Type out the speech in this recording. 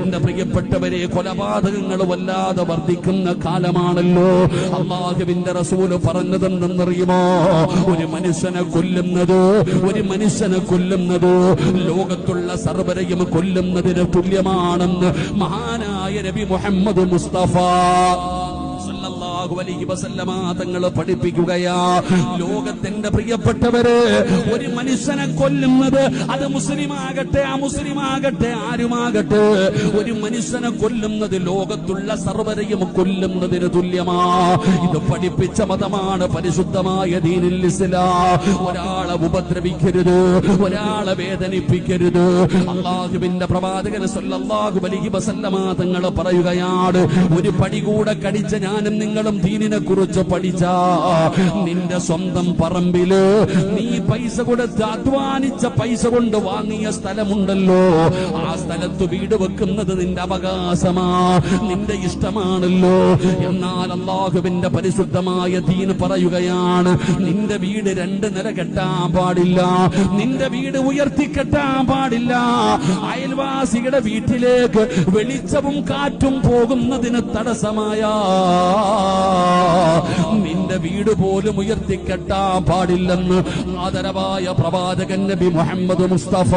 എന്റെ പ്രിയപ്പെട്ടവരെ, കൊലപാതകങ്ങൾ വല്ലാതെ വർദ്ധിക്കുന്ന കാലമാണല്ലോ. അല്ലാഹുവിന്റെ റസൂൽ പറഞ്ഞതെന്തെന്നറിയുമോ? ഒരു മനുഷ്യനെ കൊല്ലുന്നത് ലോകത്തുള്ള സർവരെയും കൊല്ലുന്നതിന് തുല്യമാണെന്ന് മഹാനായ നബി മുഹമ്മദ് മുസ്തഫ സല്ലല്ലാഹു അലൈഹി വസല്ലമ തങ്ങൾ പഠിപ്പിക്കുകയാ. ലോകത്തിന്റെ പ്രിയപ്പെട്ടവര്, ഒരു മനുഷ്യനെ കൊല്ലുന്നത്, അത് മുസ്ലിമാകട്ടെ അമുസ്ലിമാകട്ടെ ആരുമാകട്ടെ, ഒരു മനുഷ്യനെ കൊല്ലുന്നത് ലോകത്തുള്ള സർവരെയും കൊല്ലുന്നതിന് തുല്യമാ. ഇത് പഠിപ്പിച്ച മതമാണ് പരിശുദ്ധമായ ദീനുൽ ഇസ്ലാം. ഒരാളെ ഉപദ്രവിക്കരുത്, ഒരാളെ വേദനിപ്പിക്കരുത്. അല്ലാഹുവിന്റെ പ്രവാചകൻ സല്ലല്ലാഹു അലൈഹി വസല്ലമ തങ്ങൾ പറയുകയാണ്, ഒരു പടി കൂടെ കടിച്ച ഞാനും നിങ്ങളും ദീനിനെ കുറിച്ച് പഠിച്ച, നിന്റെ സ്വന്തം പറമ്പില് നീ പൈസ കൊടുത്ത് അധ്വാനിച്ച പൈസ കൊണ്ട് വാങ്ങിയ സ്ഥലമുണ്ടല്ലോ, ആ സ്ഥലത്ത് വീട് വെക്കുന്നത് നിന്റെ അവകാശമാ, നിന്റെ ഇഷ്ടമാണല്ലോ. എന്നാൽ അല്ലാഹുവിന്റെ പരിശുദ്ധമായ ദീൻ പറയുകയാണ്, നിന്റെ വീട് 2 നില കെട്ടാൻ പാടില്ല, നിന്റെ വീട് ഉയർത്തി കെട്ടാൻ പാടില്ല. അയൽവാസിയുടെ വീട്ടിലേക്ക് വെളിച്ചവും കാറ്റും പോകുന്നതിന് തടസ്സമായ നിന്റെ വീട് പോലും ഉയർത്തിക്കെട്ടാൻ പാടില്ലെന്ന് ആദരവായ പ്രവാചകൻ നബി മുഹമ്മദ് മുസ്തഫ